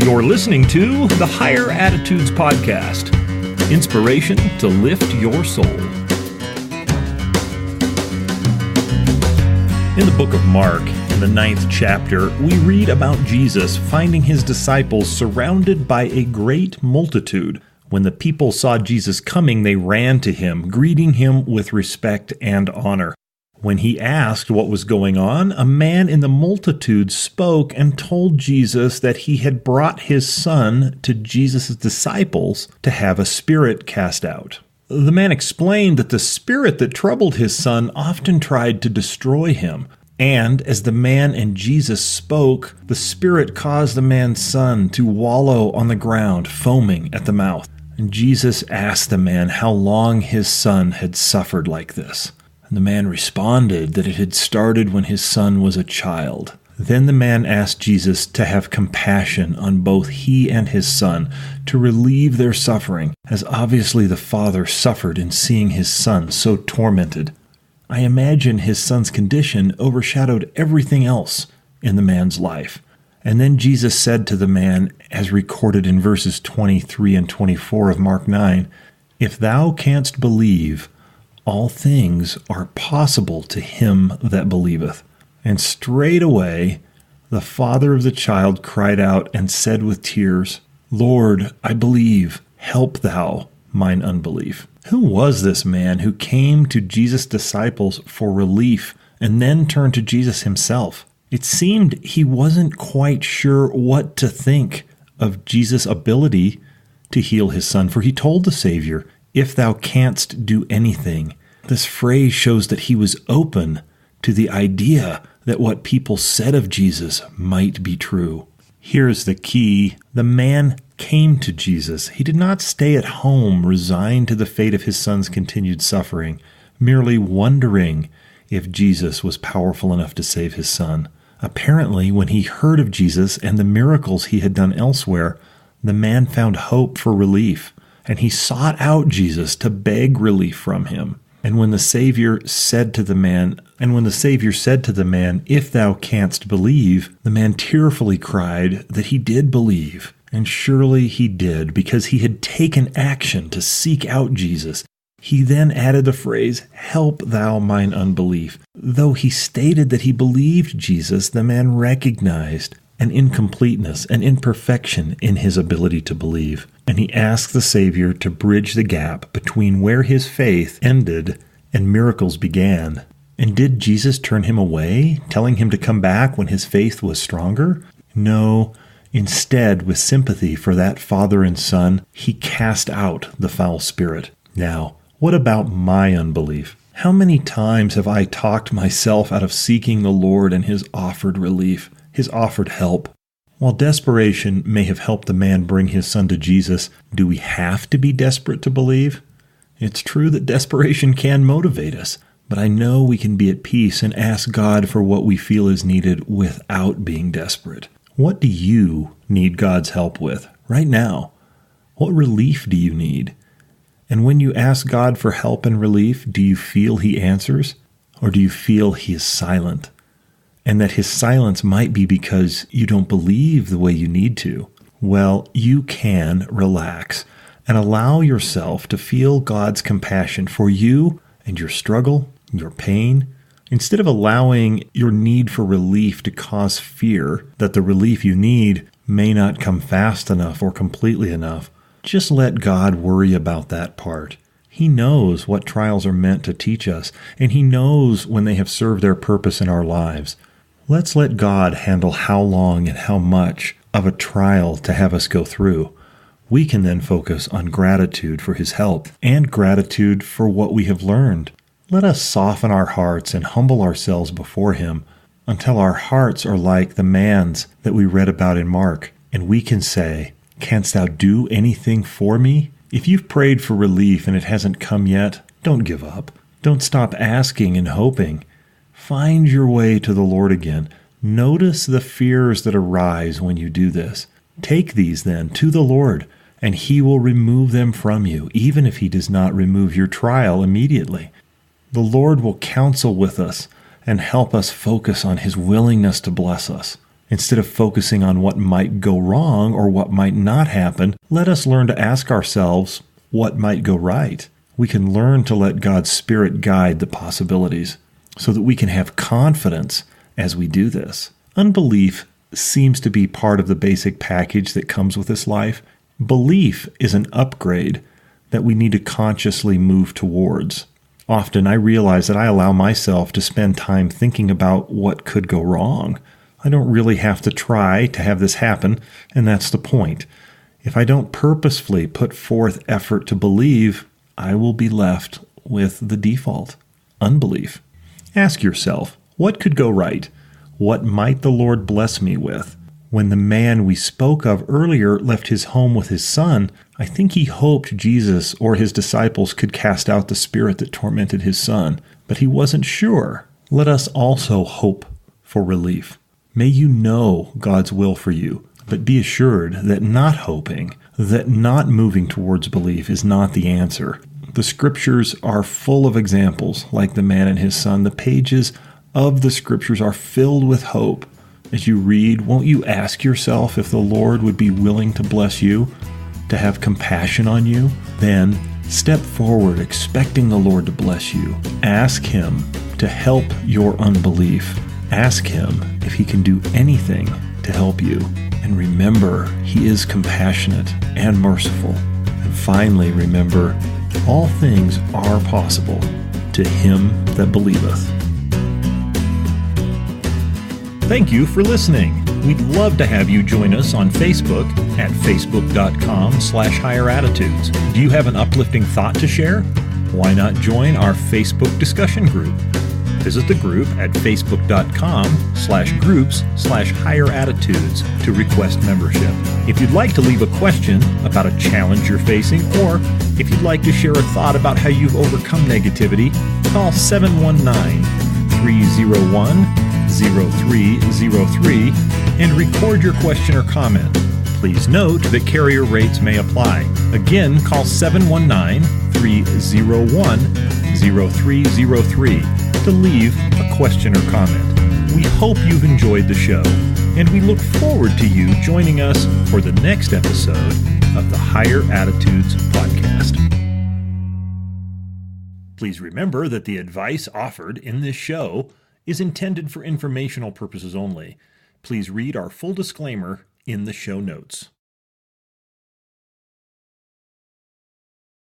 You're listening to the Higher Attitudes Podcast. Inspiration to lift your soul. In the book of Mark, in the 9th chapter, we read about Jesus finding his disciples surrounded by a great multitude. When the people saw Jesus coming, they ran to him, greeting him with respect and honor. When he asked what was going on, a man in the multitude spoke and told Jesus that he had brought his son to Jesus' disciples to have a spirit cast out. The man explained that the spirit that troubled his son often tried to destroy him. And as the man and Jesus spoke, the spirit caused the man's son to wallow on the ground, foaming at the mouth. And Jesus asked the man how long his son had suffered like this. And the man responded that it had started when his son was a child. Then the man asked Jesus to have compassion on both he and his son, to relieve their suffering, as obviously the father suffered in seeing his son so tormented. I imagine his son's condition overshadowed everything else in the man's life. And then Jesus said to the man, as recorded in verses 23 and 24 of Mark 9, "If thou canst believe, all things are possible to him that believeth." And straightway the father of the child cried out and said with tears, "Lord, I believe, help thou mine unbelief." Who was this man who came to Jesus' disciples for relief and then turned to Jesus himself? It seemed he wasn't quite sure what to think of Jesus' ability to heal his son, for he told the Savior, "If thou canst do anything." This phrase shows that he was open to the idea that what people said of Jesus might be true. Here's the key. The man came to Jesus. He did not stay at home, resigned to the fate of his son's continued suffering, merely wondering if Jesus was powerful enough to save his son. Apparently, when he heard of Jesus and the miracles he had done elsewhere, the man found hope for relief, and he sought out Jesus to beg relief from him. And when the Savior said to the man, "If thou canst believe," the man tearfully cried that he did believe. And surely he did, because he had taken action to seek out Jesus. He then added the phrase, "Help thou mine unbelief." Though he stated that he believed Jesus, the man recognized an incompleteness, an imperfection in his ability to believe. And he asked the Savior to bridge the gap between where his faith ended and miracles began. And did Jesus turn him away, telling him to come back when his faith was stronger? No. Instead, with sympathy for that father and son, he cast out the foul spirit. Now, what about my unbelief? How many times have I talked myself out of seeking the Lord and his offered relief, his offered help? While desperation may have helped the man bring his son to Jesus, do we have to be desperate to believe? It's true that desperation can motivate us, but I know we can be at peace and ask God for what we feel is needed without being desperate. What do you need God's help with right now? What relief do you need? And when you ask God for help and relief, do you feel he answers? Or do you feel he is silent? And that his silence might be because you don't believe the way you need to. Well, you can relax and allow yourself to feel God's compassion for you and your struggle, your pain. Instead of allowing your need for relief to cause fear that the relief you need may not come fast enough or completely enough, just let God worry about that part. He knows what trials are meant to teach us, and he knows when they have served their purpose in our lives. Let's let God handle how long and how much of a trial to have us go through. We can then focus on gratitude for his help and gratitude for what we have learned. Let us soften our hearts and humble ourselves before him until our hearts are like the man's that we read about in Mark, and we can say, "Canst thou do anything for me?" If you've prayed for relief and it hasn't come yet, don't give up. Don't stop asking and hoping. Find your way to the Lord again. Notice the fears that arise when you do this. Take these then to the Lord, and he will remove them from you, even if he does not remove your trial immediately. The Lord will counsel with us and help us focus on his willingness to bless us. Instead of focusing on what might go wrong or what might not happen, let us learn to ask ourselves what might go right. We can learn to let God's Spirit guide the possibilities so that we can have confidence as we do this. Unbelief seems to be part of the basic package that comes with this life. Belief is an upgrade that we need to consciously move towards. Often I realize that I allow myself to spend time thinking about what could go wrong. I don't really have to try to have this happen, and that's the point. If I don't purposefully put forth effort to believe, I will be left with the default, unbelief. Ask yourself, what could go right? What might the Lord bless me with? When the man we spoke of earlier left his home with his son, I think he hoped Jesus or his disciples could cast out the spirit that tormented his son, but he wasn't sure. Let us also hope for relief. May you know God's will for you, but be assured that not hoping, that not moving towards belief is not the answer. The scriptures are full of examples like the man and his son. The pages of the scriptures are filled with hope. As you read, won't you ask yourself if the Lord would be willing to bless you, to have compassion on you? Then step forward expecting the Lord to bless you. Ask Him to help your unbelief. Ask Him if He can do anything to help you. And remember, He is compassionate and merciful. And finally, remember, all things are possible to him that believeth. Thank you for listening. We'd love to have you join us on Facebook at facebook.com/higher-attitudes. Do you have an uplifting thought to share? Why not join our Facebook discussion group? Visit the group at facebook.com/groups/higher-attitudes to request membership. If you'd like to leave a question about a challenge you're facing, or if you'd like to share a thought about how you've overcome negativity, call 719-301-0303 and record your question or comment. Please note that carrier rates may apply. Again, call 719-301-0303 to leave a question or comment. We hope you've enjoyed the show, and we look forward to you joining us for the next episode of the Higher Attitudes podcast. Please remember that the advice offered in this show is intended for informational purposes only. Please read our full disclaimer in the show notes.